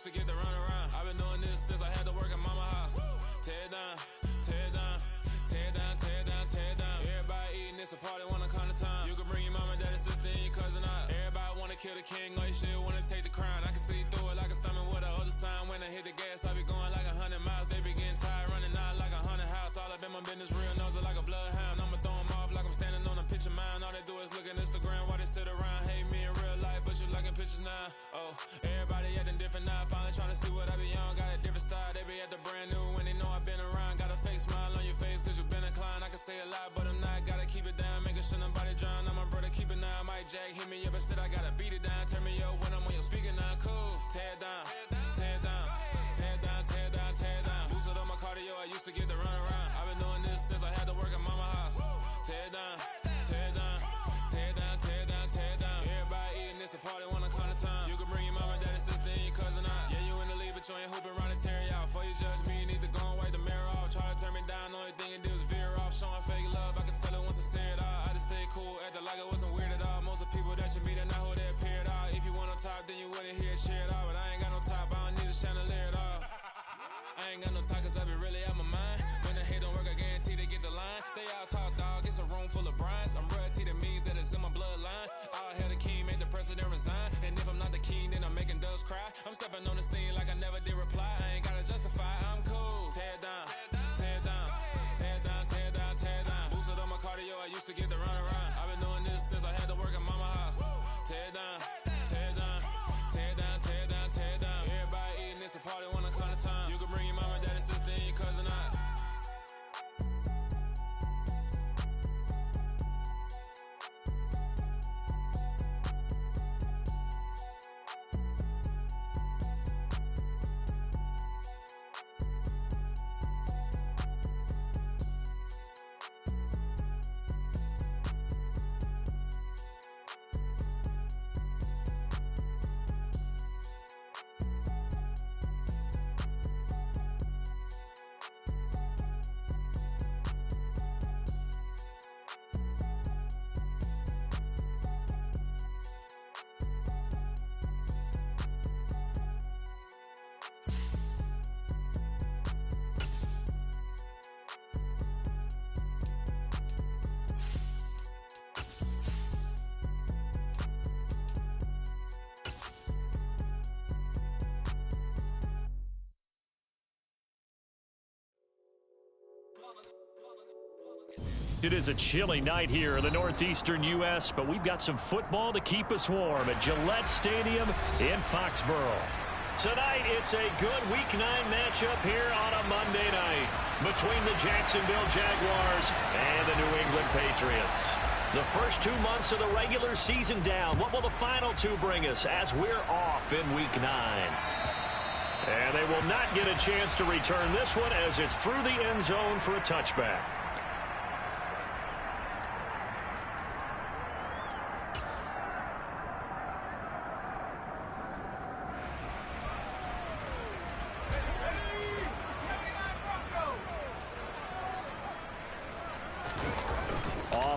used to get to run around. I've been doing this since I had to work at mama house. Tear it down, tear it down, tear it down, tear it down, tear it down. Everybody eating, it's a party, one kind of time. You can bring your mama, daddy, sister, and your cousin out. Everybody wanna kill the king, or you shit wanna take the crown. I can see through it like a stomach with a other sign. When I hit the gas, I be going like 100 miles. They be getting tired, running out like 100 house. All up in my business, real nose like a bloodhound. I'ma throw them off like I'm standing on a picture mound. All they do is look at Instagram while they sit around. Hate me in real life, but you liking pictures now. Oh, everybody acting different now. Finally trying to see what I be on. Got a different style, they be at the brand new when they know I've been around. Got a fake smile on your face cause you been inclined. I can say a lot, but I'm not. Gotta keep it down, making sure nobody drown. I'm my brother, keep it now. Mike Jack hit me up and said I gotta beat it down. Turn me up when I'm on your speaker now. Cool, tear it down, tear it down, tear it down, tear it down, tear it down. Boost it on my cardio, I used to get to run around. I've been doing this since I had to work at mama house. Tear it down, tear it down, tear it down, tear it down, tear it down. Everybody eating, it's a party, one kind of time. You can bring your mama, daddy, sister, and your cousin out. Yeah, you in the league, but you ain't hooping around and tearing out. Before you judge me, you need to go and wipe the mirror off. Try to turn me down, the only thing you do is veer off. Showing fake love, I can tell it once I say it all. I just stay cool, acting like it wasn't weird at all. Most of the people that you meet are not who they appear at all. If you want on top, then you wouldn't hear it cheer at all. But I ain't got no top, I don't need a chandelier at all. I ain't got no talk cause I be really out my mind. When the hate don't work, I guarantee they get the line. They all talk dog, it's a room full of Bryans. I'm royalty, that means that it's in my bloodline. All hell the king, made the president resign. And if I'm not the king, then I'm making doves cry. I'm stepping on the scene like I never did reply. I ain't gotta justify, I'm cool. Tear it down, tear it down, tear it down, tear it down, tear it down. Boost it on my cardio, I used to get to run around. I've been doing this since I had to work at mama house. Tear it down, tear it down, tear it down, tear it down, tear it down. Everybody eating, it's a party, one kind of time. You can bring your mama, daddy, sister, and your cousin out. It is a chilly night here in the northeastern U.S., but we've got some football to keep us warm at Gillette Stadium in Foxborough. Tonight, it's a good Week 9 matchup here on a Monday night between the Jacksonville Jaguars and the New England Patriots. The first 2 months of the regular season down. What will the final two bring us as we're off in Week 9? And they will not get a chance to return this one as it's through the end zone for a touchback.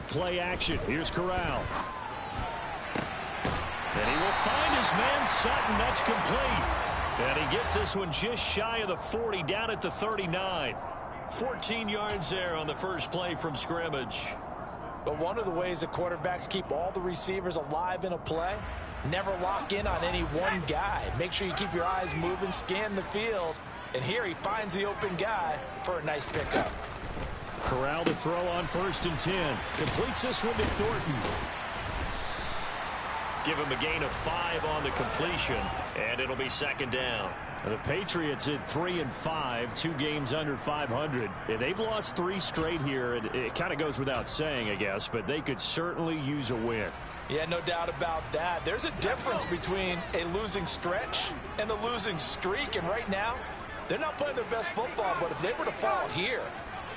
Play action. Here's Corral. And he will find his man Sutton. That's complete. And he gets this one just shy of the 40, down at the 39. 14 yards there on the first play from scrimmage. But one of the ways that quarterbacks keep all the receivers alive in a play, never lock in on any one guy. Make sure you keep your eyes moving, scan the field. And here he finds the open guy for a nice pickup. Corral to throw on 1st and 10. Completes this one to Thornton. Give him a gain of 5 on the completion, and it'll be 2nd down. The Patriots at 3-5, 2 games under 500. And they've lost 3 straight here. It kind of goes without saying, I guess, but they could certainly use a win. Yeah, no doubt about that. There's a difference between a losing stretch and a losing streak, and right now, they're not playing their best football, but if they were to fall here,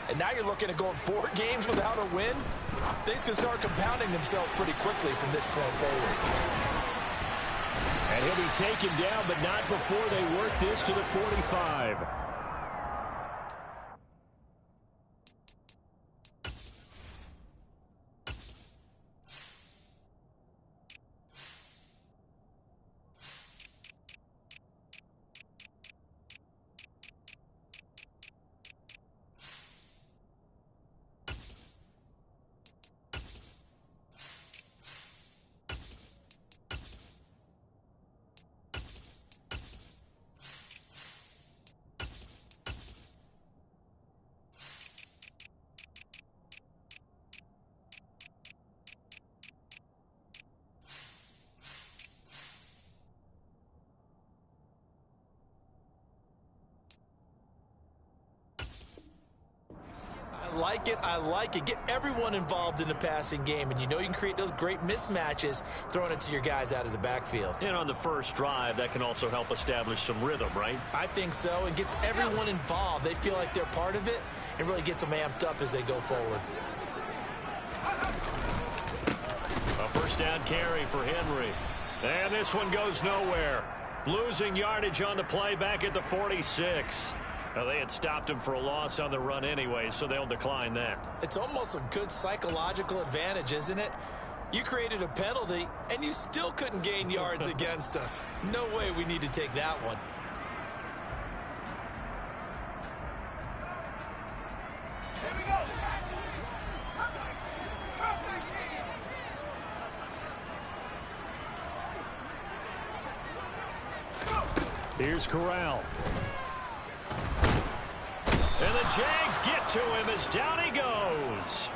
and now you're looking at going 4 games without a win, things can start compounding themselves pretty quickly from this point forward. And he'll be taken down, but not before they work this to the 45. like it. I like it. Get everyone involved in the passing game, and you know you can create those great mismatches throwing it to your guys out of the backfield. And on the first drive, that can also help establish some rhythm, right? I think so. It gets everyone involved. They feel like they're part of it, and really gets them amped up as they go forward. A first down carry for Henry. And this one goes nowhere. Losing yardage on the play back at the 46. Now, they had stopped him for a loss on the run anyway, so they'll decline that. It's almost a good psychological advantage, isn't it? You created a penalty, and you still couldn't gain yards against us. No way we need to take that one. Here's Corral. And the Jags get to him as down he goes.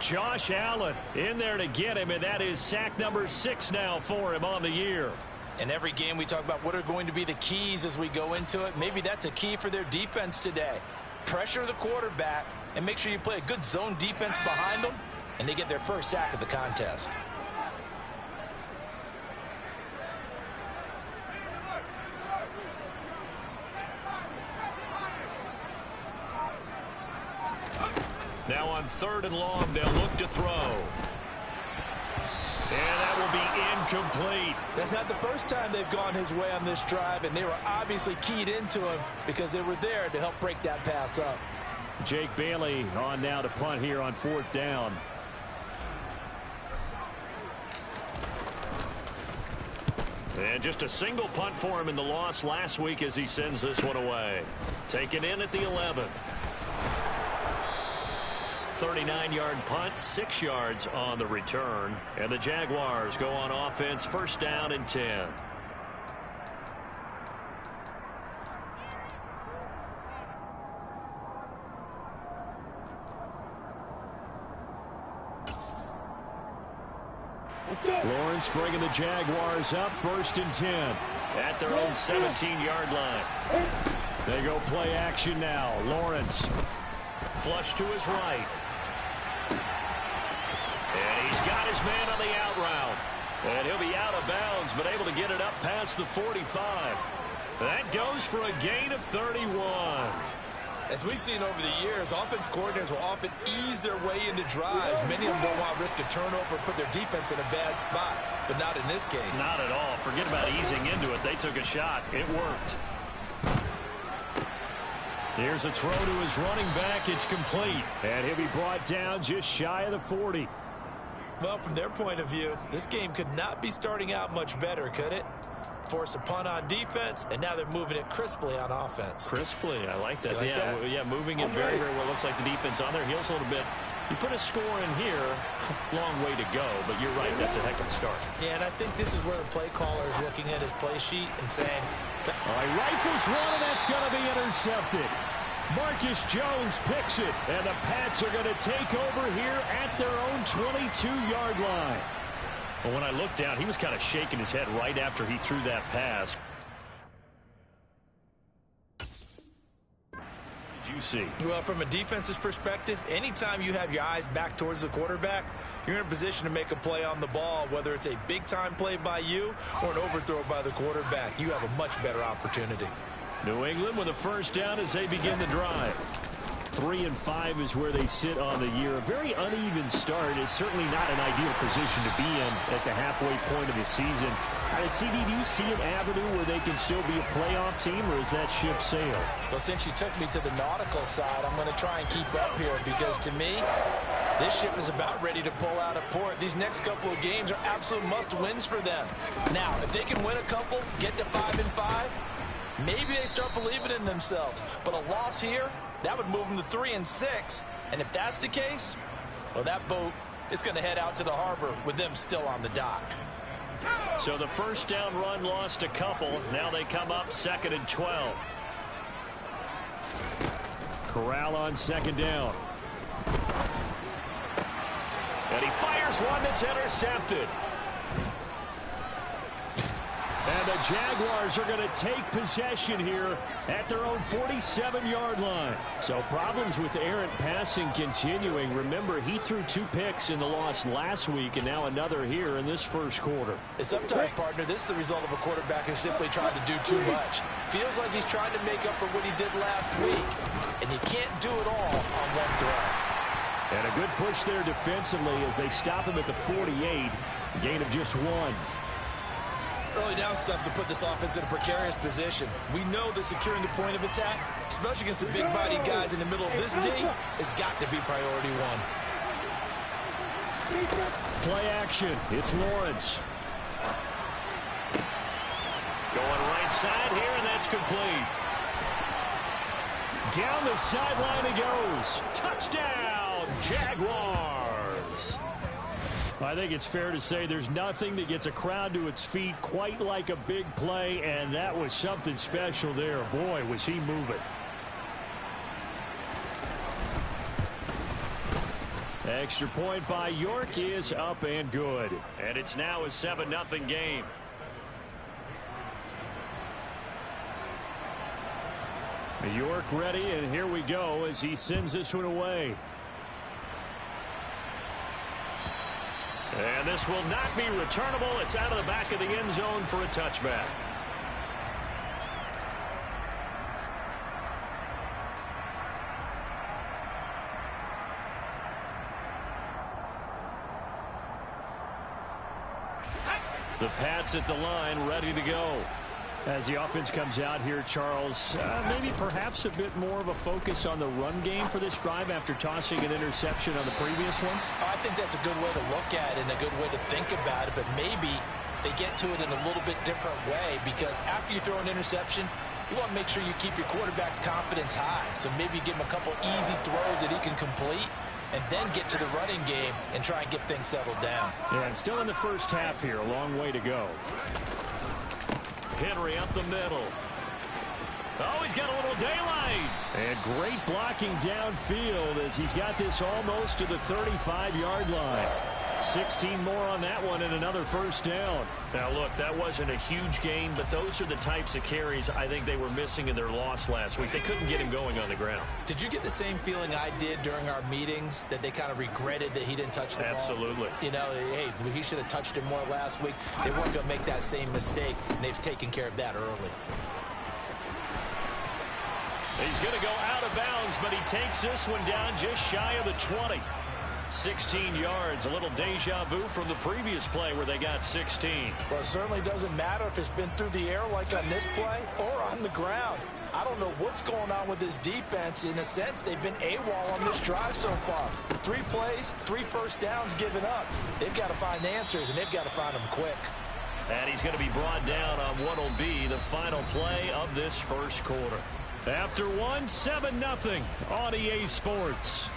Josh Allen in there to get him, and that is sack number 6 now for him on the year. In every game we talk about what are going to be the keys as we go into it. Maybe that's a key for their defense today. Pressure the quarterback and make sure you play a good zone defense behind them, and they get their first sack of the contest. Now on 3rd and long, they'll look to throw. And that will be incomplete. That's not the first time they've gone his way on this drive, and they were obviously keyed into him because they were there to help break that pass up. Jake Bailey on now to punt here on 4th down. And just a single punt for him in the loss last week as he sends this one away. Taken in at the 11. 39-yard punt, 6 yards on the return. And the Jaguars go on offense, 1st down and 10. Lawrence bringing the Jaguars up, 1st and 10 at their own 17-yard line. They go play action now. Lawrence flush to his right. And he's got his man on the out route. And he'll be out of bounds, but able to get it up past the 45. That goes for a gain of 31. As we've seen over the years, offense coordinators will often ease their way into drives. Many of them don't want to risk a turnover, put their defense in a bad spot, but not in this case. Not at all. Forget about easing into it. They took a shot. It worked. Here's a throw to his running back. It's complete. And he'll be brought down just shy of the 40. Well, from their point of view, this game could not be starting out much better, could it? Force a punt on defense, and now they're moving it crisply on offense. Crisply, I like that. Like that? Yeah, moving it very, very well. Looks like the defense on their heels a little bit. You put a score in here, long way to go, but you're right, that's a heck of a start. Yeah, and I think this is where the play caller is looking at his play sheet and saying, all right, rifles one, and that's going to be intercepted. Marcus Jones picks it, and the Pats are going to take over here at their own 22-yard line. But when I looked down, he was kind of shaking his head right after he threw that pass. What did you see? Well, from a defense's perspective, anytime you have your eyes back towards the quarterback, you're in a position to make a play on the ball, whether it's a big-time play by you or an overthrow by the quarterback. You have a much better opportunity. New England with a first down as they begin the drive. 3-5 is where they sit on the year. A very uneven start is certainly not an ideal position to be in at the halfway point of the season. CD, do you see an avenue where they can still be a playoff team, or is that ship sailed? Well, since you took me to the nautical side, I'm going to try and keep up here because, to me, this ship is about ready to pull out of port. These next couple of games are absolute must-wins for them. Now, if they can win a couple, get to 5-5, maybe they start believing in themselves. But a loss here, that would move them to 3-6. And if that's the case, well, that boat is going to head out to the harbor with them still on the dock. So the first down run lost a couple. Now they come up 2nd and 12. Corral on 2nd down. And he fires one that's intercepted. And And the Jaguars are going to take possession here at their own 47-yard line. So problems with errant passing continuing. Remember, he threw 2 picks in the loss last week and now another here in this first quarter. Sometimes, partner, this is the result of a quarterback who's simply trying to do too much. Feels like he's trying to make up for what he did last week, and you can't do it all on one throw. And a good push there defensively as they stop him at the 48, gain of just 1. Early down stuff to put this offense in a precarious position. We know that securing the point of attack, especially against the big-bodied guys in the middle of this D, has got to be priority 1. Play action. It's Lawrence. Going right side here, and that's complete. Down the sideline he goes. Touchdown, Jaguars. I think it's fair to say there's nothing that gets a crowd to its feet quite like a big play, and that was something special there. Boy, was he moving. Extra point by York is up and good. And it's now a 7-0 game. York ready, and here we go as he sends this one away. And this will not be returnable. It's out of the back of the end zone for a touchback. The Pats at the line, ready to go. As the offense comes out here, Charles, maybe perhaps a bit more of a focus on the run game for this drive after tossing an interception on the previous one? I think that's a good way to look at it and a good way to think about it, but maybe they get to it in a little bit different way, because after you throw an interception, you want to make sure you keep your quarterback's confidence high. So maybe give him a couple easy throws that he can complete, and then get to the running game and try and get things settled down. Yeah, and still in the first half here, a long way to go. Henry up the middle. Oh, he's got a little daylight. And great blocking downfield as he's got this almost to the 35-yard line. 16 more on that one and another first down. Now, look, that wasn't a huge gain, but those are the types of carries I think they were missing in their loss last week. They couldn't get him going on the ground. Did you get the same feeling I did during our meetings, that they kind of regretted that he didn't touch the ball? Absolutely. You know, hey, he should have touched it more last week. They weren't going to make that same mistake, and they've taken care of that early. He's going to go out of bounds, but he takes this one down just shy of the 20. 16 yards, a little deja vu from the previous play where they got 16. Well, it certainly doesn't matter if it's been through the air like on this play or on the ground. I don't know what's going on with this defense. In a sense, they've been AWOL on this drive so far. 3 plays, 3 first downs given up. They've got to find answers, and they've got to find them quick. And he's going to be brought down on what will be the final play of this first quarter. After 7-0 on EA Sports.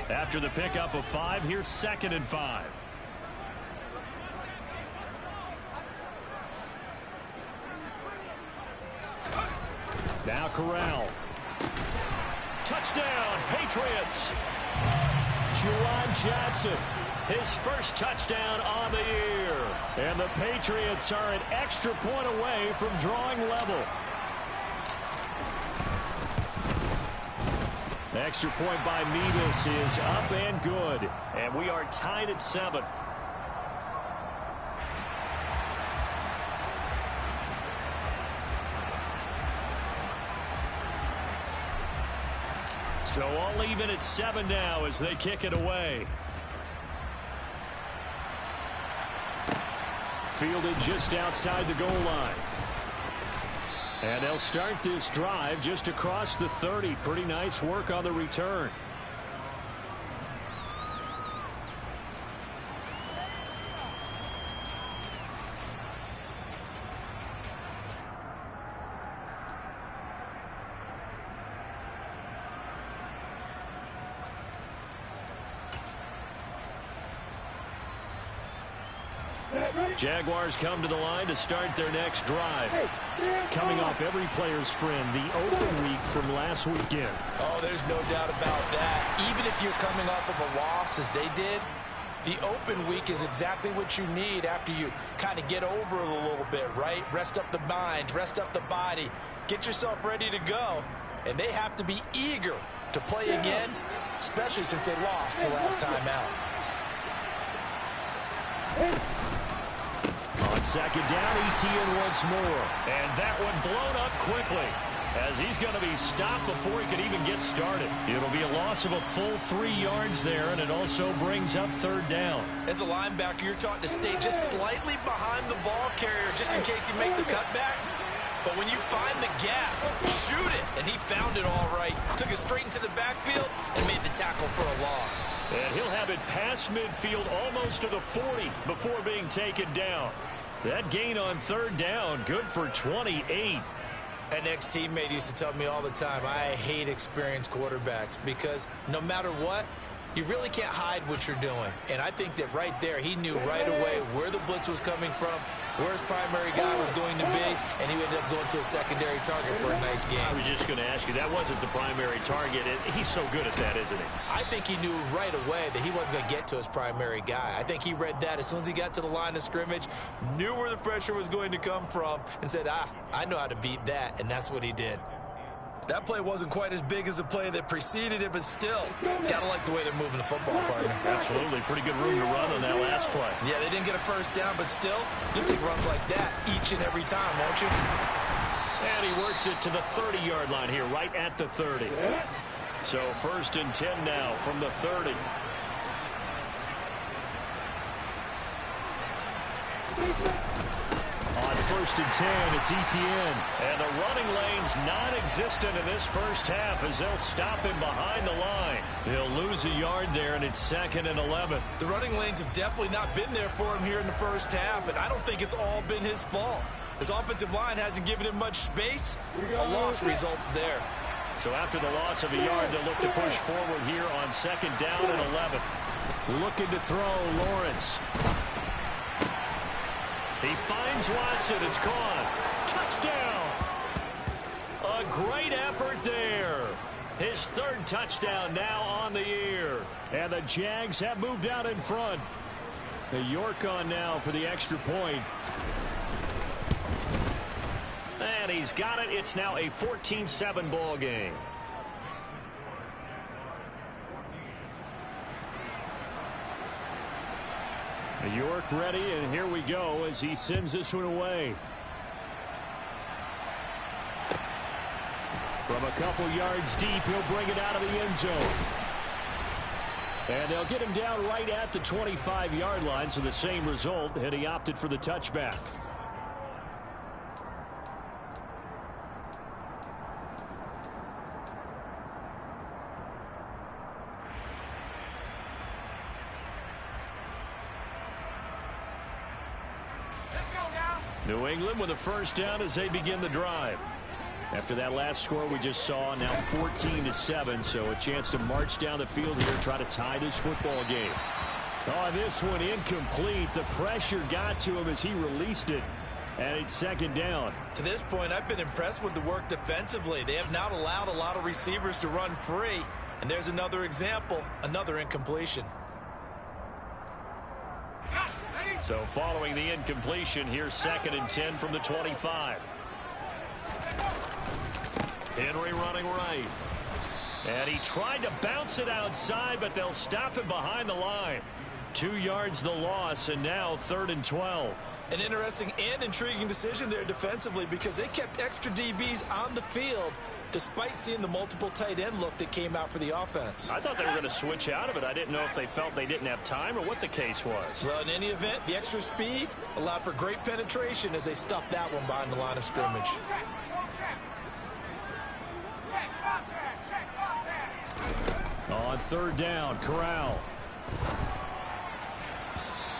After the pickup of 5, here's 2nd and 5. Now Corral. Touchdown, Patriots. Juwan Johnson, his first touchdown on the year. And the Patriots are an extra point away from drawing level. Extra point by Mevis is up and good. And we are tied at 7. So all even at 7 now as they kick it away. Fielded just outside the goal line. And they'll start this drive just across the 30. Pretty nice work on the return. Jaguars come to the line to start their next drive. Coming off every player's friend, the open week from last weekend. Oh, there's no doubt about that. Even if you're coming off of a loss as they did, the open week is exactly what you need after you kind of get over it a little bit, right? Rest up the mind, rest up the body, get yourself ready to go. And they have to be eager to play again, especially since they lost the last time out. On second down, Etienne once more. And that one blown up quickly, as he's going to be stopped before he could even get started. It'll be a loss of a full 3 yards there, and it also brings up third down. As a linebacker, you're taught to stay just slightly behind the ball carrier just in case he makes a cutback. But when you find the gap, shoot it. And he found it all right. Took it straight into the backfield and made the tackle for a loss. And he'll have it past midfield almost to the 40 before being taken down. That gain on third down, good for 28. An ex-teammate used to tell me all the time, I hate experienced quarterbacks because no matter what, you really can't hide what you're doing. And I think that right there, he knew right away where the blitz was coming from, where his primary guy was going to be, and he ended up going to a secondary target for a nice game. I was just going to ask you, that wasn't the primary target. He's so good at that, isn't he? I think he knew right away that he wasn't going to get to his primary guy. I think he read that as soon as he got to the line of scrimmage, knew where the pressure was going to come from, and said, I know how to beat that, and that's what he did. That play wasn't quite as big as the play that preceded it, but still, got to like the way they're moving the football, partner. Absolutely. Pretty good room to run on that last play. Yeah, they didn't get a first down, but still, you'll take runs like that each and every time, won't you? And he works it to the 30-yard line here, right at the 30. So 1st and 10 now from the 30. On 1st and 10, it's Etienne. And the running lane's non-existent in this first half as they'll stop him behind the line. He'll lose a yard there, and it's 2nd and 11. The running lanes have definitely not been there for him here in the first half, and I don't think it's all been his fault. His offensive line hasn't given him much space. A loss results there. So after the loss of a yard, they'll look to push forward here on 2nd down and 11. Looking to throw, Lawrence. He finds Watson. It's gone. Touchdown. A great effort there. His 3rd touchdown now on the year. And the Jags have moved out in front. York on now for the extra point. And he's got it. It's now a 14-7 ball game. York ready, and here we go as he sends this one away. From a couple yards deep, he'll bring it out of the end zone. And they'll get him down right at the 25-yard line, so the same result, and he opted for the touchback. New England with a first down as they begin the drive. After that last score we just saw, now 14-7, so a chance to march down the field here, try to tie this football game. Oh, this one incomplete. The pressure got to him as he released it, and it's 2nd down. To this point, I've been impressed with the work defensively. They have not allowed a lot of receivers to run free, and there's another example, another incompletion. So following the incompletion, here's 2nd and 10 from the 25. Henry running right. And he tried to bounce it outside, but they'll stop him behind the line. 2 yards the loss, and now 3rd and 12. An interesting and intriguing decision there defensively because they kept extra DBs on the field despite seeing the multiple tight end look that came out for the offense. I thought they were going to switch out of it. I didn't know if they felt they didn't have time or what the case was. Well, in any event, the extra speed allowed for great penetration as they stuffed that one behind the line of scrimmage. On 3rd down, Corral.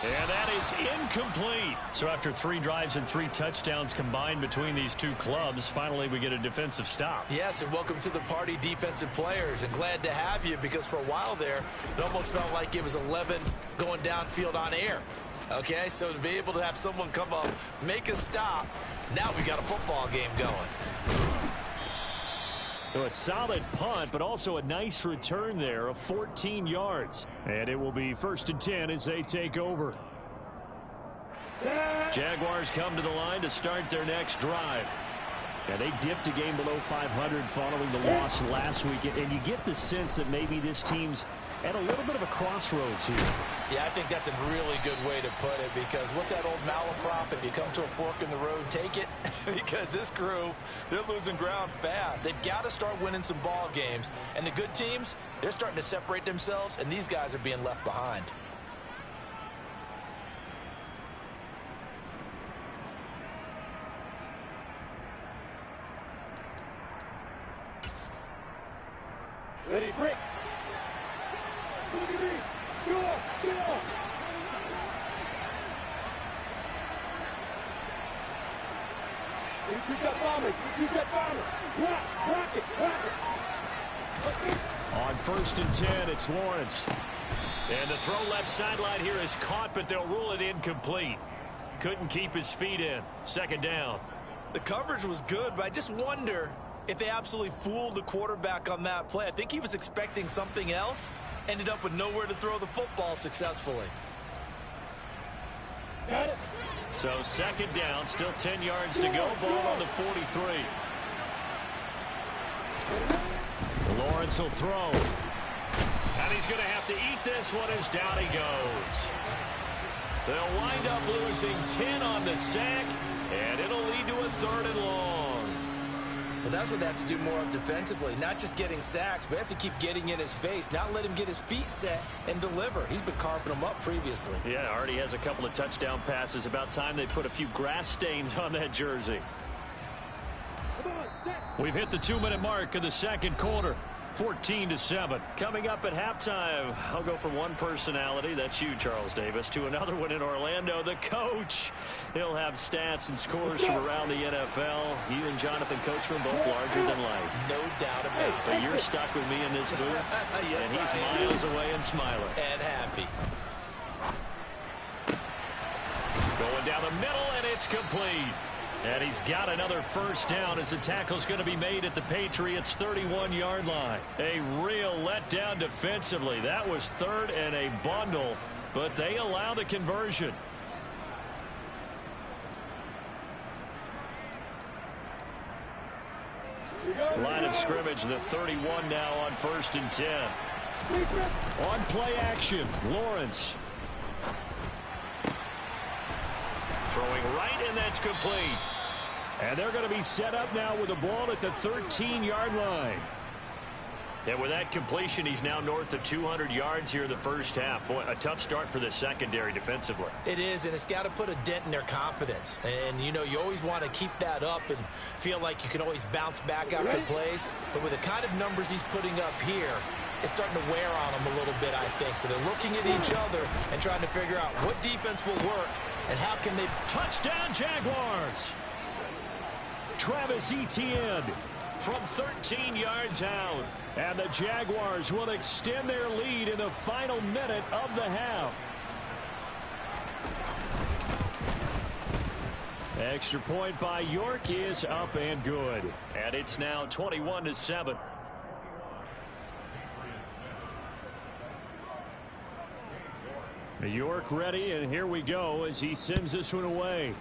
And that is incomplete. So after 3 drives and 3 touchdowns combined between these two clubs, finally we get a defensive stop. Yes, and welcome to the party, defensive players. And glad to have you because for a while there, it almost felt like it was 11 going downfield on air. Okay, so to be able to have someone come up, make a stop, now we got a football game going. So a solid punt, but also a nice return there of 14 yards. And it will be 1st and 10 as they take over. Jaguars come to the line to start their next drive. And they dipped a game below 500 following the loss last week. And you get the sense that maybe this team's at a little bit of a crossroads here. Yeah, I think that's a really good way to put it, because what's that old malaprop? If you come to a fork in the road, take it. Because this crew, they're losing ground fast. They've got to start winning some ball games. And the good teams, they're starting to separate themselves, and these guys are being left behind. Ready, break. On 1st and 10, it's Lawrence. And the throw left sideline here is caught, but they'll rule it incomplete. Couldn't keep his feet in. 2nd down. The coverage was good, but I just wonder if they absolutely fooled the quarterback on that play. I think he was expecting something else. Ended up with nowhere to throw the football successfully. Got it. So 2nd down, still 10 yards to go. Ball on the 43. Lawrence will throw. And he's going to have to eat this one as down he goes. They'll wind up losing 10 on the sack, and it'll lead to a 3rd and long. Well, that's what they have to do more of defensively. Not just getting sacks, but they have to keep getting in his face. Not let him get his feet set and deliver. He's been carving them up previously. Yeah, already has a couple of touchdown passes. About time they put a few grass stains on that jersey. We've hit the 2-minute mark of the 2nd quarter. 14-7. Coming up at halftime, I'll go from one personality, that's you, Charles Davis, to another one in Orlando, the coach. He'll have stats and scores from around the NFL. You and Jonathan Coachman both larger than life. No doubt about it. But you're stuck with me in this booth, yes, and he's miles away and smiling. And happy. Going down the middle, and it's complete. And he's got another 1st down as the tackle's going to be made at the Patriots' 31-yard line. A real letdown defensively. That was 3rd and a bundle, but they allow the conversion. Line of scrimmage, the 31 now on 1st and 10. On play action, Lawrence. Throwing right, and that's complete. And they're going to be set up now with the ball at the 13-yard line. And with that completion, he's now north of 200 yards here in the 1st half. Boy, a tough start for the secondary defensively. It is, and it's got to put a dent in their confidence. And, you know, you always want to keep that up and feel like you can always bounce back after plays. But with the kind of numbers he's putting up here, it's starting to wear on them a little bit, I think. So they're looking at each other and trying to figure out what defense will work and how can they... Touchdown, Jaguars! Travis Etienne from 13 yards out. And the Jaguars will extend their lead in the final minute of the half. Extra point by York is up and good. And it's now 21-7. York ready, and here we go as he sends this one away.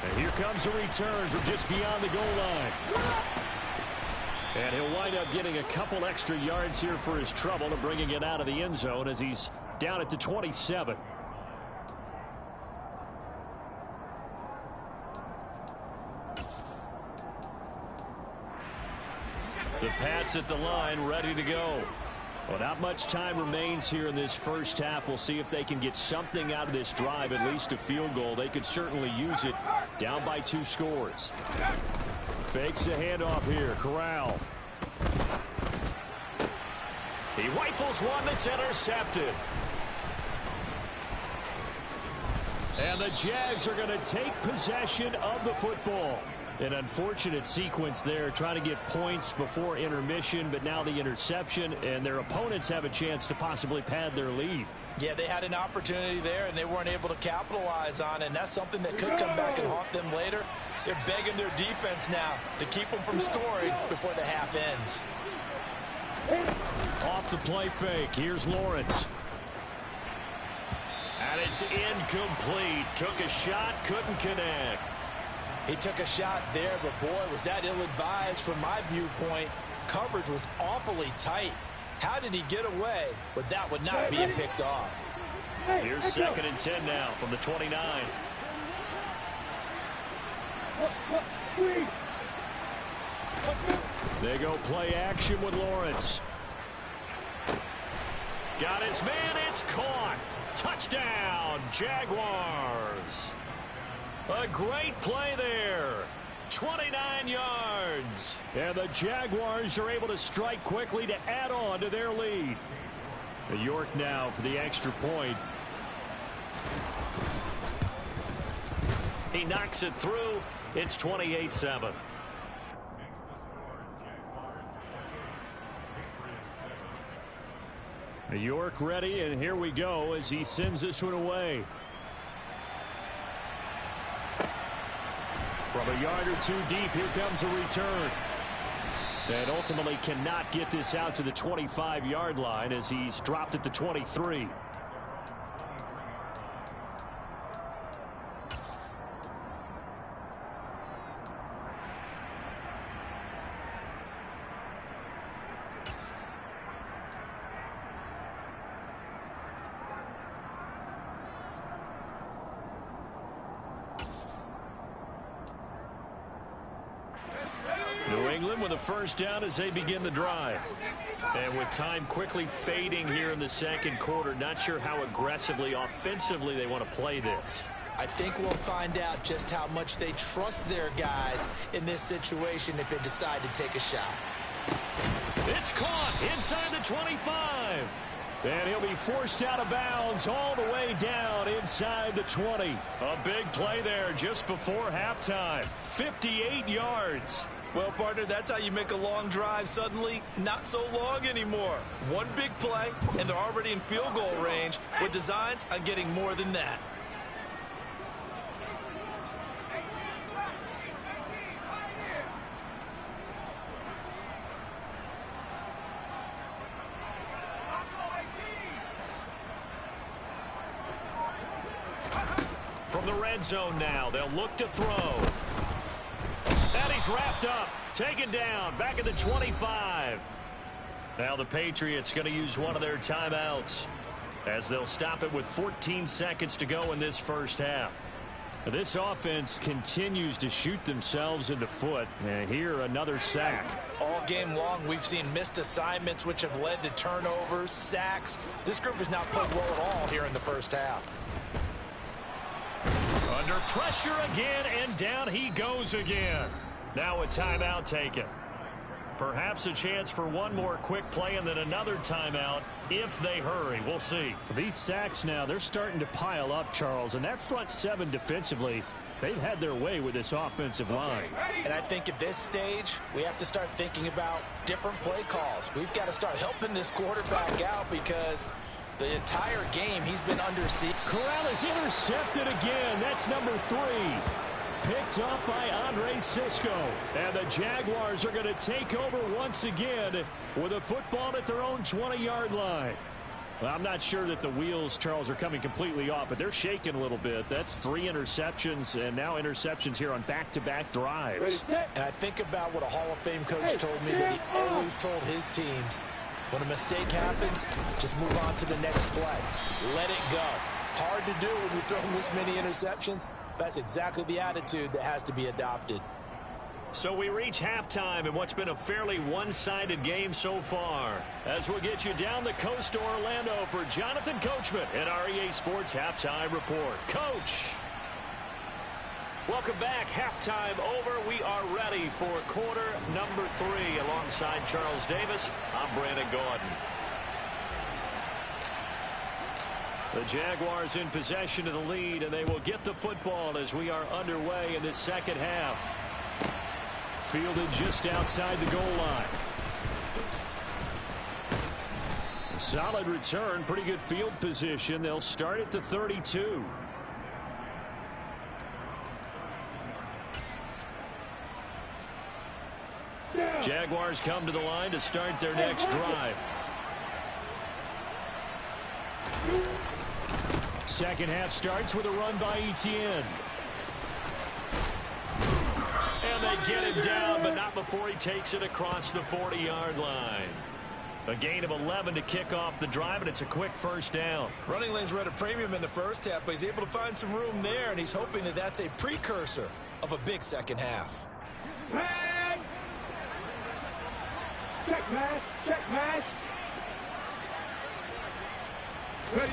And here comes a return from just beyond the goal line. And he'll wind up getting a couple extra yards here for his trouble and bringing it out of the end zone as he's down at the 27. The Pats at the line, ready to go. Well, not much time remains here in this 1st half. We'll see if they can get something out of this drive, at least a field goal. They could certainly use it, down by 2 scores. Fakes a handoff here. Corral. He rifles one that's intercepted. And the Jags are going to take possession of the football. An unfortunate sequence there, trying to get points before intermission, but now the interception, and their opponents have a chance to possibly pad their lead. Yeah, they had an opportunity there, and they weren't able to capitalize on it, and that's something that could come back and haunt them later. They're begging their defense now to keep them from scoring before the half ends. Off the play fake, here's Lawrence. And it's incomplete. Took a shot, couldn't connect. He took a shot there, but boy, was that ill-advised from my viewpoint. Coverage was awfully tight. How did he get away with that one not being picked off? Here's 2nd and 10 now from the 29. They go play action with Lawrence. Got his man, it's caught. Touchdown, Jaguars. A great play there. 29 yards. And the Jaguars are able to strike quickly to add on to their lead. York now for the extra point. He knocks it through. It's 28-7. York ready, and here we go as he sends this one away. From a yard or two deep, here comes a return. And ultimately cannot get this out to the 25-yard line as he's dropped at the 23. New England with a first down as they begin the drive. And with time quickly fading here in the second quarter, not sure how aggressively, offensively they want to play this. I think we'll find out just how much they trust their guys in this situation if they decide to take a shot. It's caught inside the 25. And he'll be forced out of bounds all the way down inside the 20. A big play there just before halftime. 58 yards. Well, partner, that's how you make a long drive suddenly not so long anymore. One big play, and they're already in field goal range with designs on getting more than that. From the red zone now, they'll look to throw. And he's wrapped up, taken down, back at the 25. Now the Patriots going to use one of their timeouts as they'll stop it with 14 seconds to go in this first half. This offense continues to shoot themselves in the foot. And here, another sack. All game long, we've seen missed assignments, which have led to turnovers, sacks. This group has not played well at all here in the first half. Under pressure again, and down he goes again. Now a timeout taken. Perhaps a chance for one more quick play and then another timeout if they hurry. We'll see. These sacks now, they're starting to pile up, Charles. And that front seven defensively, they've had their way with this offensive line. And I think at this stage, we have to start thinking about different play calls. We've got to start helping this quarterback out because the entire game he's been under siege. Corral is intercepted again. That's number 3. Picked up by Andre Cisco. And the Jaguars are going to take over once again with a football at their own 20-yard line. Well, I'm not sure that the wheels, Charles, are coming completely off, but they're shaking a little bit. That's 3 interceptions, and now interceptions here on back-to-back drives. And I think about what a Hall of Fame coach told me that he always told his teams, when a mistake happens, just move on to the next play. Let it go. Hard to do when you're throwing this many interceptions. That's exactly the attitude that has to be adopted. So we reach halftime in what's been a fairly one-sided game so far. As we'll get you down the coast to Orlando for Jonathan Coachman and our EA Sports Halftime Report. Coach! Welcome back. Halftime over. We are ready for quarter number 3. Alongside Charles Davis, I'm Brandon Gordon. The Jaguars in possession of the lead, and they will get the football as we are underway in this second half. fielded just outside the goal line. A solid return, pretty good field position. They'll start at the 32. Jaguars come to the line to start their next drive. Second half starts with a run by Etienne. And they get him down, but not before he takes it across the 40-yard line. A gain of 11 to kick off the drive, and it's a quick first down. Running lanes were at a premium in the first half, but he's able to find some room there, and he's hoping that that's a precursor of a big second half. Check mash, check mash. Ready.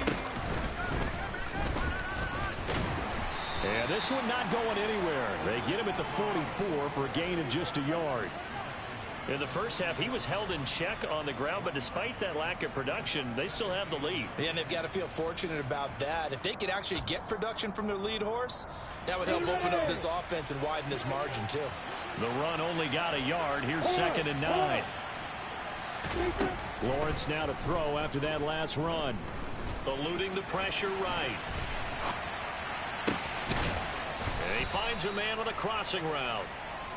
And this one not going anywhere. They get him at the 44 for a gain of just a yard. In the first half, he was held in check on the ground, but despite that lack of production, they still have the lead. Yeah, and they've got to feel fortunate about that. If they could actually get production from their lead horse, that would help open up this offense and widen this margin, too. The run only got a yard. Here's 2nd and 9. Lawrence now to throw after that last run. Eluding the pressure right. And he finds a man on a crossing route.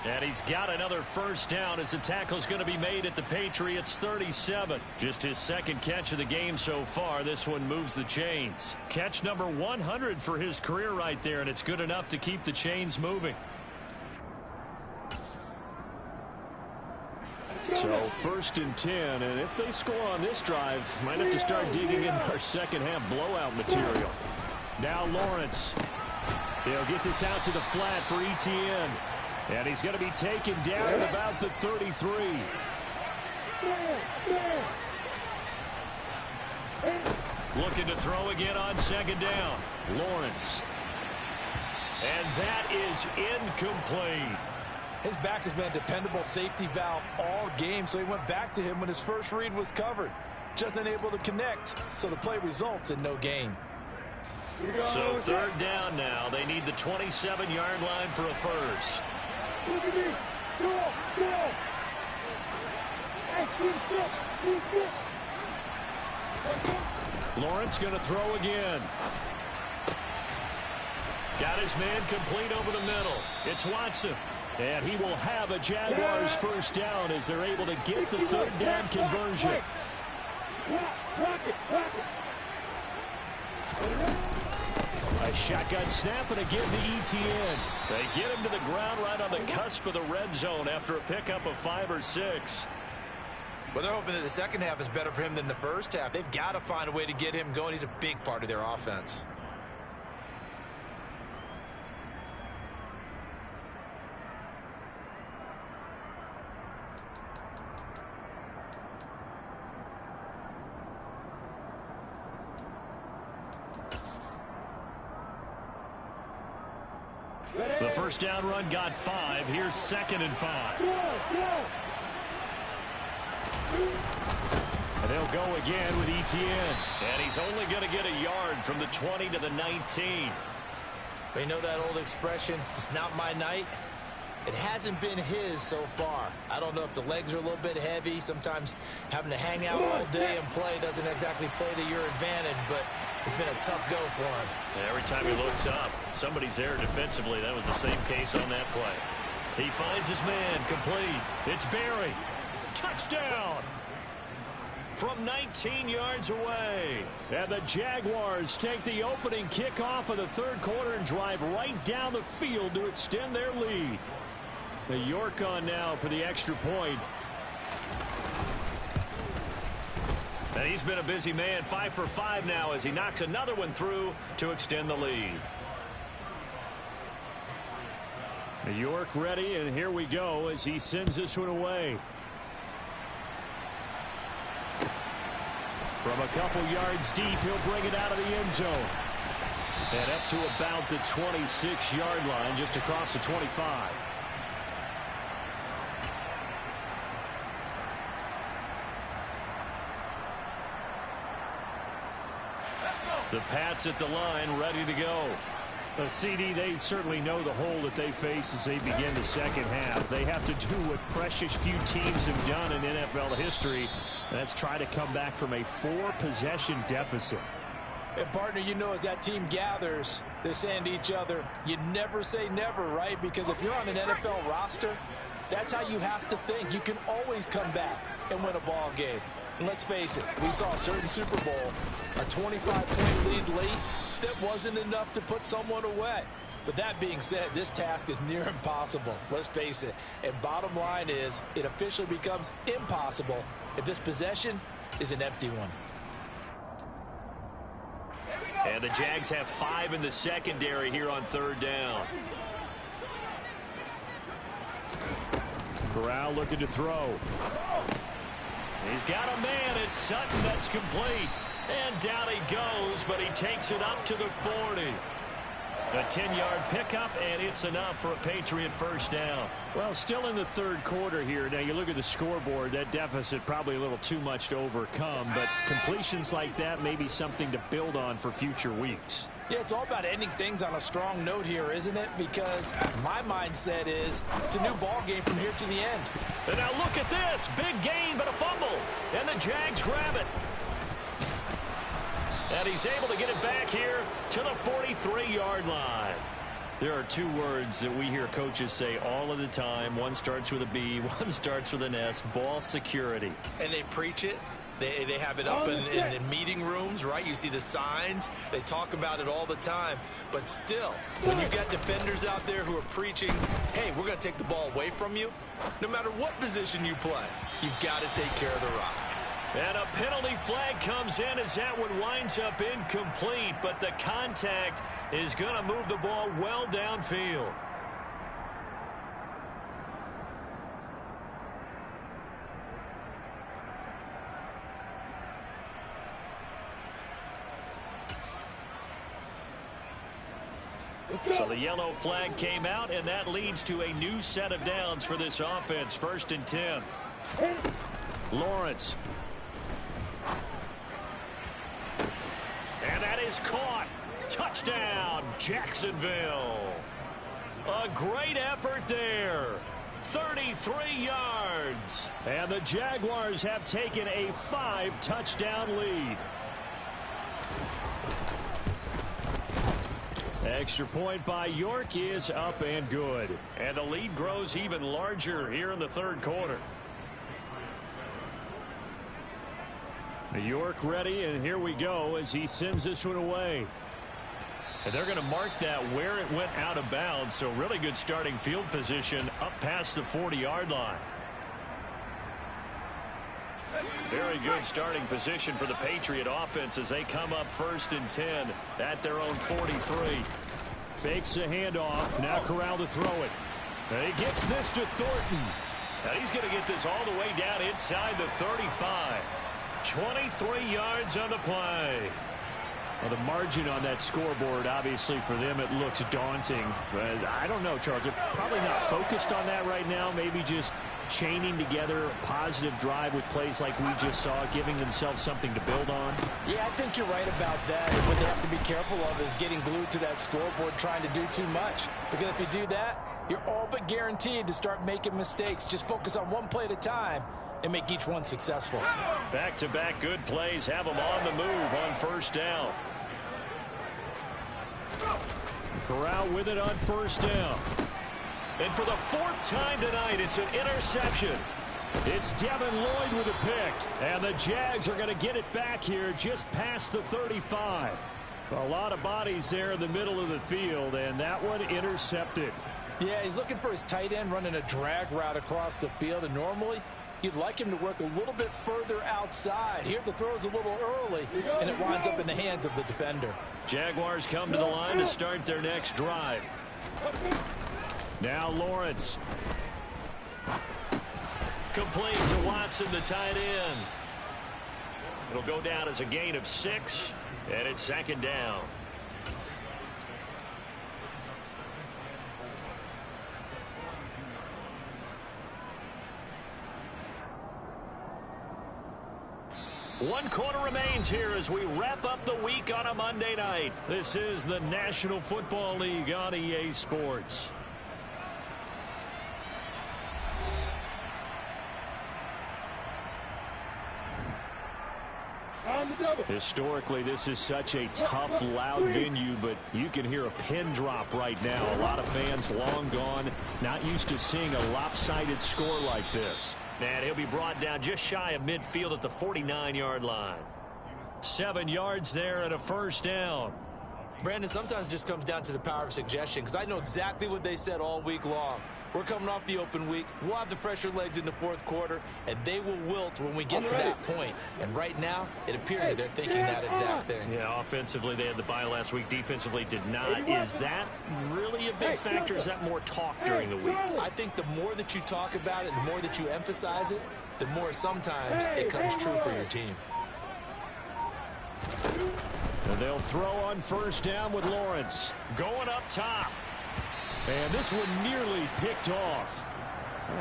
And he's got another first down as the tackle's going to be made at the Patriots 37. Just his second catch of the game so far. This one moves the chains. Catch number 100 for his career right there, and it's good enough to keep the chains moving. So 1st and 10, and if they score on this drive, might have to start digging in our second half blowout material. Now Lawrence. He'll get this out to the flat for Etienne. And he's going to be taken down at about the 33. Looking to throw again on 2nd down. Lawrence. And that is incomplete. His back has been a dependable safety valve all game, so he went back to him when his first read was covered. Just unable to connect, so the play results in no gain. So 3rd down now. They need the 27-yard line for a first. Lawrence going to throw again. Got his man complete over the middle. It's Watson. And he will have a Jaguars first down as they're able to get the 3rd down conversion. A shotgun snap and again to Etienne. They get him to the ground right on the cusp of the red zone after a pickup of 5 or 6. Well, they're hoping that the second half is better for him than the first half. They've got to find a way to get him going. He's a big part of their offense. The first down run got 5. Here's 2nd and 5. And they'll go again with Etienne. And he's only going to get a yard from the 20 to the 19. You know that old expression, it's not my night? It hasn't been his so far. I don't know if the legs are a little bit heavy. Sometimes having to hang out all day and play doesn't exactly play to your advantage, but it's been a tough go for him. Every time he looks up, somebody's there defensively. That was the same case on that play. He finds his man complete. It's Barry. Touchdown! From 19 yards away. And the Jaguars take the opening kickoff of the 3rd quarter and drive right down the field to extend their lead. The York on now for the extra point. And he's been a busy man, 5 for 5 now as he knocks another one through to extend the lead. The York ready, and here we go as he sends this one away. From a couple yards deep, he'll bring it out of the end zone. And up to about the 26-yard line, just across the 25. The Pats at the line, ready to go. The CD, they certainly know the hole that they face as they begin the second half. They have to do what precious few teams have done in NFL history. That's try to come back from a 4-possession deficit. And, partner, you know, as that team gathers, they're saying to each other, you never say never, right? Because if you're on an NFL roster, that's how you have to think. You can always come back and win a ball game. And let's face it, we saw a certain Super Bowl, a 25-point lead late, that wasn't enough to put someone away. But that being said, this task is near impossible. Let's face it. And bottom line is, it officially becomes impossible if this possession is an empty one. And the Jags have 5 in the secondary here on 3rd down. Corral looking to throw. He's got a man. It's Sutton that's complete. And down he goes, but he takes it up to the 40. A 10-yard pickup, and it's enough for a Patriot first down. Well, still in the 3rd quarter here. Now, you look at the scoreboard, that deficit probably a little too much to overcome, but completions like that may be something to build on for future weeks. Yeah, it's all about ending things on a strong note here, isn't it? Because my mindset is it's a new ball game from here to the end. And now look at this. Big gain, but a fumble. And the Jags grab it. And he's able to get it back here to the 43-yard line. There are 2 words that we hear coaches say all of the time. One starts with a B, one starts with an S, ball security. And they preach it. They have it up in meeting rooms, right? You see the signs. They talk about it all the time. But still, when you got defenders out there who are preaching, hey, we're going to take the ball away from you, no matter what position you play, you've got to take care of the rock. And a penalty flag comes in as that one winds up incomplete, but the contact is going to move the ball well downfield. So the yellow flag came out, and that leads to a new set of downs for this offense. 1st and 10. Lawrence. And that is caught. Touchdown, Jacksonville. A great effort there. 33 yards. And the Jaguars have taken a 5-touchdown lead. Extra point by York is up and good. And the lead grows even larger here in the 3rd quarter. York ready, and here we go as he sends this one away. And they're going to mark that where it went out of bounds, so really good starting field position up past the 40-yard line. Very good starting position for the Patriot offense as they come up 1st and 10 at their own 43. Fakes the handoff. Now Corral to throw it. And he gets this to Thornton. And he's going to get this all the way down inside the 35. 23 yards on the play. Well, the margin on that scoreboard, obviously, for them, it looks daunting. But I don't know, Charles. They're probably not focused on that right now. Maybe just chaining together a positive drive with plays like we just saw, giving themselves something to build on. Yeah, I think you're right about that. And what they have to be careful of is getting glued to that scoreboard trying to do too much. Because if you do that, you're all but guaranteed to start making mistakes. Just focus on one play at a time and make each one successful. Back-to-back good plays have them on the move on 1st down. Corral with it on 1st down. And for the 4th time tonight, it's an interception. It's Devin Lloyd with a pick. And the Jags are going to get it back here just past the 35. A lot of bodies there in the middle of the field, and that one intercepted. Yeah, he's looking for his tight end running a drag route across the field, and normally you'd like him to work a little bit further outside. Here the throw is a little early, and it winds up in the hands of the defender. Jaguars come to the line to start their next drive. Now Lawrence. Complete to Watson, the tight end. It'll go down as a gain of 6, and it's 2nd down. One quarter remains here as we wrap up the week on a Monday night. This is the National Football League on EA Sports. Historically, this is such a tough, loud venue, but you can hear a pin drop right now. A lot of fans long gone, not used to seeing a lopsided score like this. And he'll be brought down just shy of midfield at the 49-yard line. 7 yards there and a first down. Brandon, sometimes it just comes down to the power of suggestion, because I know exactly what they said all week long. We're coming off the open week. We'll have the fresher legs in the fourth quarter, and they will wilt when we get to that point. And right now, it appears that they're thinking that exact thing. Yeah, offensively, they had the bye last week. Defensively, did not. Is that really a big factor? Is that more talk during the week? I think the more that you talk about it, the more that you emphasize it, the more sometimes it comes true for your team. And they'll throw on first down with Lawrence. Going up top. And this one nearly picked off.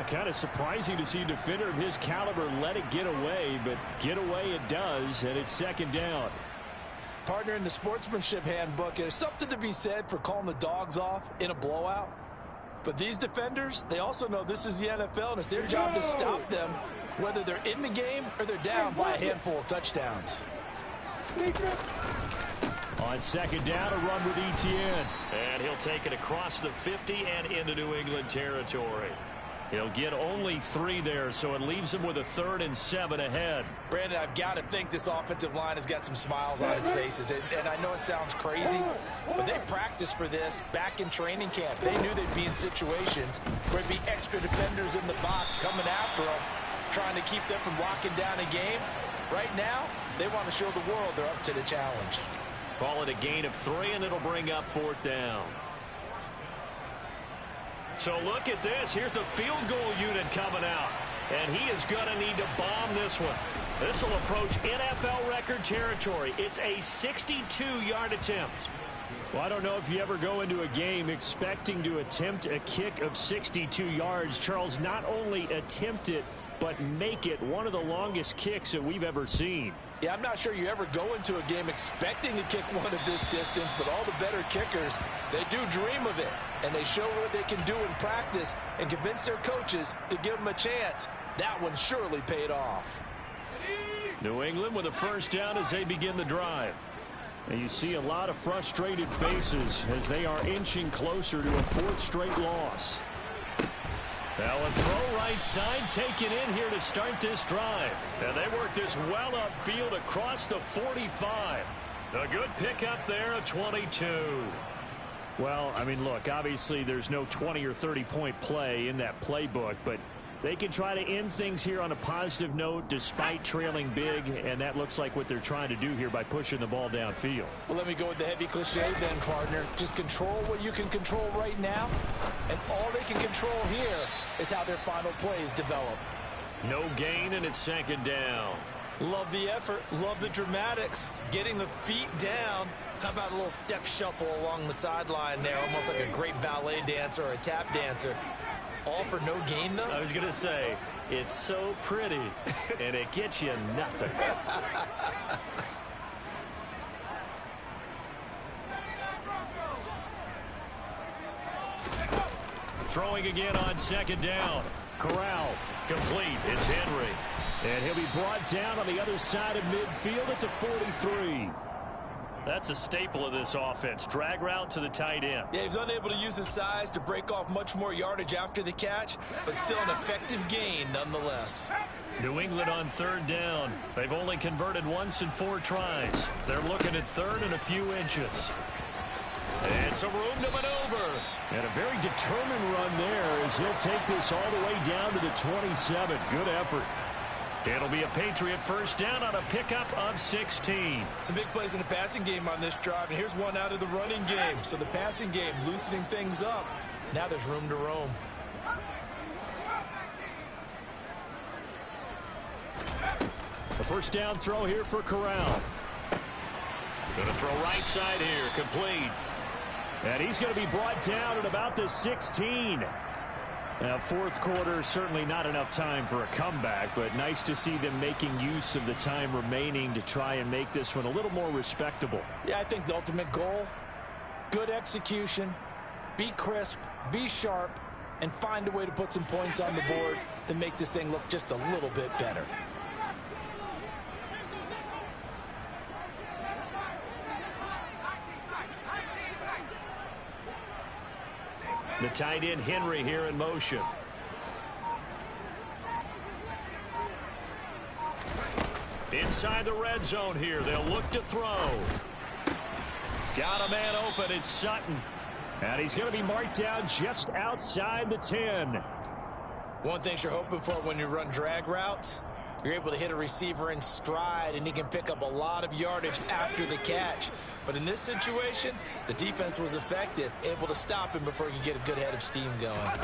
Kind of surprising to see a defender of his caliber let it get away, but get away it does, and it's second down. Partner, in the sportsmanship handbook, there's something to be said for calling the dogs off in a blowout. But these defenders, they also know this is the NFL, and it's their job to stop them, whether they're in the game or they're down by a handful of touchdowns. On second down, a run with Etienne. And he'll take it across the 50 and into New England territory. He'll get only 3 there, so it leaves him with a 3rd and 7 ahead. Brandon, I've got to think this offensive line has got some smiles on its faces. And I know it sounds crazy, but they practiced for this back in training camp. They knew they'd be in situations where there'd be extra defenders in the box coming after them, trying to keep them from locking down a game. Right now, they want to show the world they're up to the challenge. Call it a gain of 3, and it'll bring up 4th down. So look at this. Here's the field goal unit coming out. And he is going to need to bomb this one. This will approach NFL record territory. It's a 62-yard attempt. Well, I don't know if you ever go into a game expecting to attempt a kick of 62 yards. Charles, not only attempt it, but make it one of the longest kicks that we've ever seen. Yeah, I'm not sure you ever go into a game expecting to kick one of this distance, but all the better kickers, they do dream of it, and they show what they can do in practice and convince their coaches to give them a chance. That one surely paid off. New England with a first down as they begin the drive. And you see a lot of frustrated faces as they are inching closer to a 4th straight loss. Now a throw right side taken in here to start this drive. And they work this well upfield across the 45. A good pickup there, a 22. Well, I mean, look, obviously there's no 20 or 30-point play in that playbook, but they can try to end things here on a positive note despite trailing big, and that looks like what they're trying to do here by pushing the ball downfield. Well, let me go with the heavy cliche then, partner. Just control what you can control right now, and all they can control here is how their final plays develop. No gain, and it's second down. Love the effort. Love the dramatics. Getting the feet down. How about a little step shuffle along the sideline there, almost like a great ballet dancer or a tap dancer. All for no gain, though? I was going to say, it's so pretty, and it gets you nothing. Throwing again on second down. Corral, complete. It's Henry. And he'll be brought down on the other side of midfield at the 43. That's a staple of this offense. Drag route to the tight end. Yeah, he's unable to use his size to break off much more yardage after the catch, but still an effective gain nonetheless. New England on 3rd down. They've only converted once in 4 tries. They're looking at 3rd and a few inches. And some room to maneuver. And a very determined run there as he'll take this all the way down to the 27. Good effort. It'll be a Patriot first down on a pickup of 16. Some big plays in the passing game on this drive, and here's one out of the running game. So the passing game loosening things up. Now there's room to roam. A first down throw here for Corral. Going to throw right side here, complete. And he's going to be brought down at about the 16. Now, fourth quarter, certainly not enough time for a comeback, but nice to see them making use of the time remaining to try and make this one a little more respectable. Yeah, I think the ultimate goal, good execution, be crisp, be sharp, and find a way to put some points on the board to make this thing look just a little bit better. The tight end Henry here in motion. Inside the red zone here. They'll look to throw. Got a man open. It's Sutton. And he's going to be marked down just outside the 10. One thing you're hoping for when you run drag routes, you're able to hit a receiver in stride, and he can pick up a lot of yardage after the catch. But in this situation, the defense was effective, able to stop him before he could get a good head of steam going.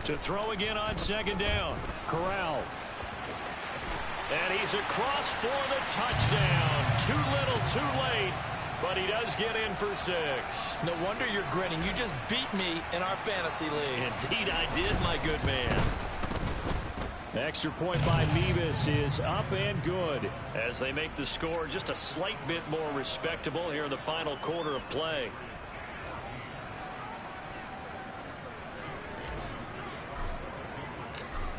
To throw again on second down. Corral. And he's across for the touchdown. Too little, too late. But he does get in for 6. No wonder you're grinning. You just beat me in our fantasy league. Indeed I did, my good man. Extra point by Mevis is up and good as they make the score just a slight bit more respectable here in the final quarter of play.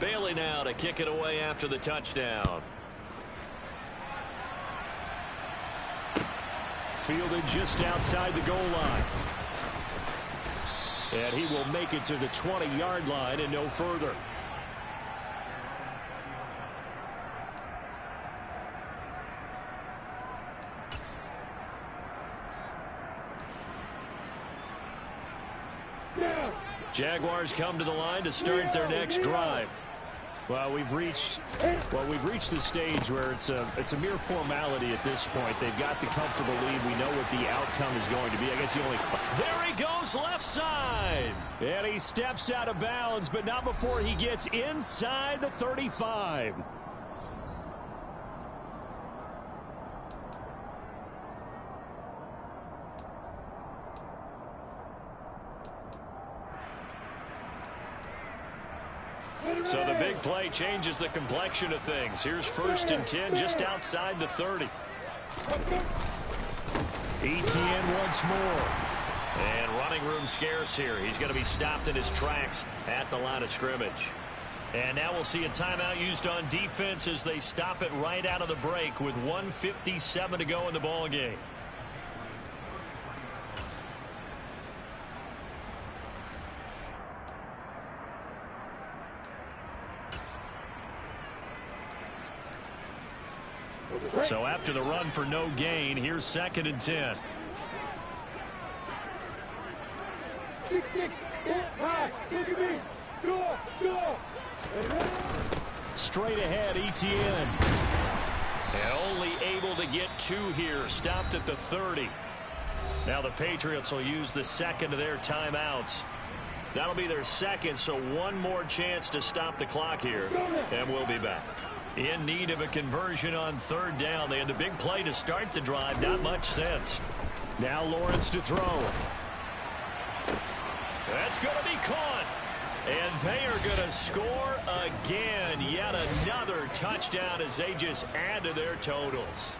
Bailey now to kick it away after the touchdown. Fielded just outside the goal line. And he will make it to the 20-yard line and no further. Jaguars come to the line to start their next drive. Well, we've reached the stage where it's a mere formality at this point. They've got the comfortable lead. We know what the outcome is going to be. I guess the only... There he goes, left side. And he steps out of bounds, but not before he gets inside the 35. So the big play changes the complexion of things. Here's 1st and 10 just outside the 30. Etienne once more. And running room scarce here. He's going to be stopped in his tracks at the line of scrimmage. And now we'll see a timeout used on defense as they stop it right out of the break with 1:57 to go in the ball game. So after the run for no gain, here's 2nd and 10. 6, 5, look at me. Go. Straight ahead, Etienne. And only able to get 2 here. Stopped at the 30. Now the Patriots will use the second of their timeouts. That'll be their second, so one more chance to stop the clock here. And we'll be back. In need of a conversion on 3rd down. They had the big play to start the drive. Not much sense. Now Lawrence to throw. That's going to be caught. And they are going to score again. Yet another touchdown as they just add to their totals.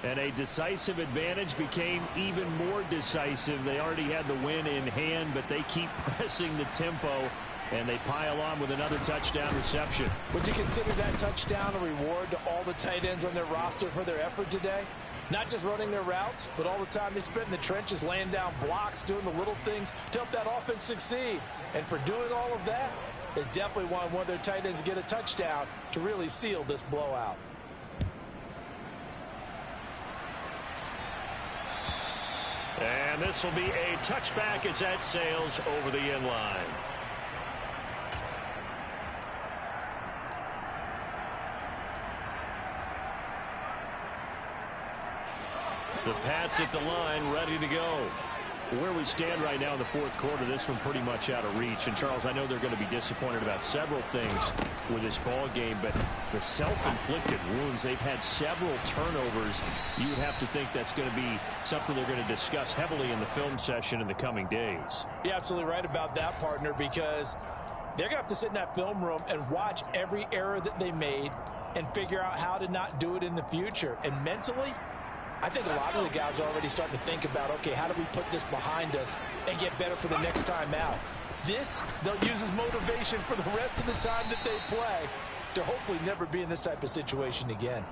And a decisive advantage became even more decisive. They already had the win in hand, but they keep pressing the tempo. And they pile on with another touchdown reception. Would you consider that touchdown a reward to all the tight ends on their roster for their effort today? Not just running their routes, but all the time they spent in the trenches, laying down blocks, doing the little things to help that offense succeed. And for doing all of that, they definitely want one of their tight ends to get a touchdown to really seal this blowout. And this will be a touchback as that sails over the end line. The Pats at the line, ready to go. Where we stand right now in the 4th quarter, this one pretty much out of reach. And, Charles, I know they're going to be disappointed about several things with this ball game, but the self-inflicted wounds, they've had several turnovers. You would have to think that's going to be something they're going to discuss heavily in the film session in the coming days. You're absolutely right about that, partner, because They're going to have to sit in that film room and watch every error that they made and figure out how to not do it in the future. And mentally, I think a lot of the guys are already starting to think about, okay, how do we put this behind us and get better for the next time out? This, they'll use as motivation for the rest of the time that they play to hopefully never be in this type of situation again.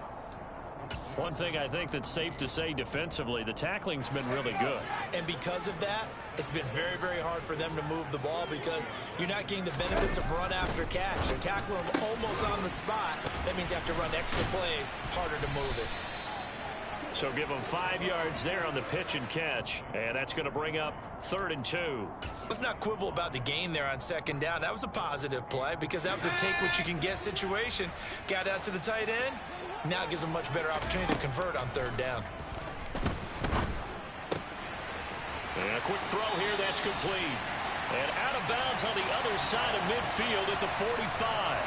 One thing I think that's safe to say defensively, the tackling's been really good. And because of that, it's been very, very hard for them to move the ball because you're not getting the benefits of run after catch. They're tackling them almost on the spot. That means you have to run extra plays, harder to move it. So give them 5 yards there on the pitch and catch, and that's going to bring up 3rd and 2. Let's not quibble about the gain there on 2nd down. That was a positive play because that was a take-what-you-can-get situation. Got out to the tight end. Now gives them much better opportunity to convert on 3rd down. And a quick throw here, that's complete. And out of bounds on the other side of midfield at the 45.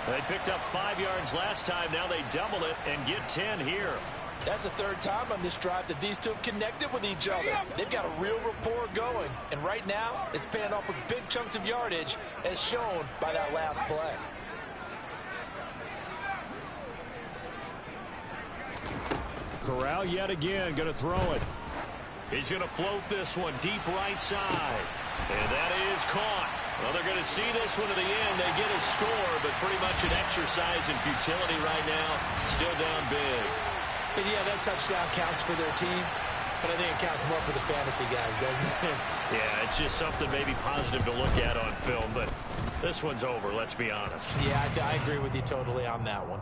They picked up 5 yards last time. Now they double it and get 10 here. That's the 3rd time on this drive that these two have connected with each other. They've got a real rapport going. And right now, it's paying off with big chunks of yardage as shown by that last play. Corral yet again going to throw it. He's going to float this one deep right side. And that is caught. Well, they're going to see this one to the end. They get a score, but pretty much an exercise in futility right now. Still down big. But yeah, that touchdown counts for their team. But I think it counts more for the fantasy guys, doesn't it? Yeah, it's just something maybe positive to look at on film. But this one's over, let's be honest. Yeah, I agree with you totally on that one.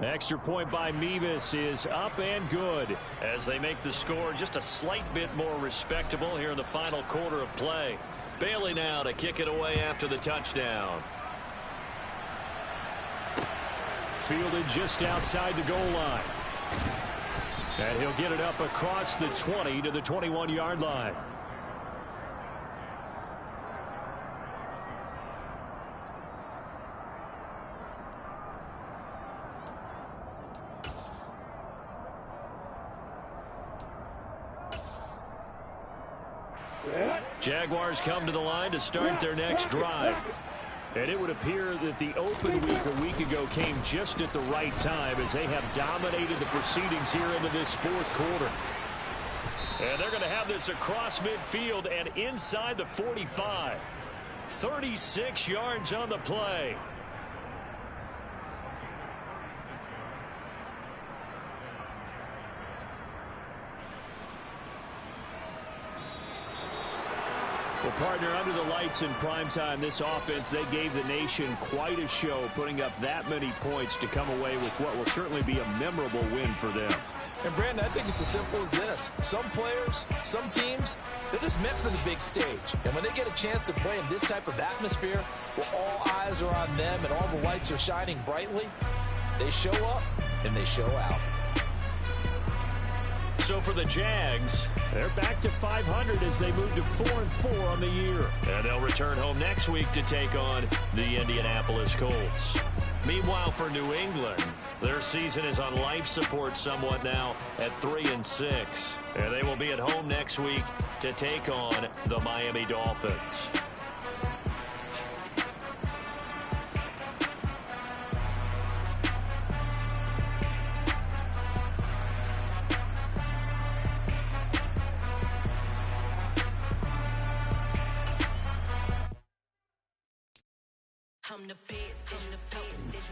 Extra point by Mevis is up and good as they make the score just a slight bit more respectable here in the final quarter of play. Bailey now to kick it away after the touchdown. Fielded just outside the goal line. And he'll get it up across the 20 to the 21-yard line. Jaguars come to the line to start their next drive. And it would appear that the open week a week ago came just at the right time as they have dominated the proceedings here into this 4th quarter. And they're going to have this across midfield and inside the 45. 36 yards on the play. Well, partner, under the lights in primetime, this offense, they gave the nation quite a show, putting up that many points to come away with what will certainly be a memorable win for them. And, Brandon, I think it's as simple as this. Some players, some teams, they're just meant for the big stage. And when they get a chance to play in this type of atmosphere where all eyes are on them and all the lights are shining brightly, they show up and they show out. So for the Jags, they're back to 500 as they move to 4-4 on the year. And they'll return home next week to take on the Indianapolis Colts. Meanwhile, for New England, their season is on life support somewhat now at 3-6. And they will be at home next week to take on the Miami Dolphins. I'm the best in the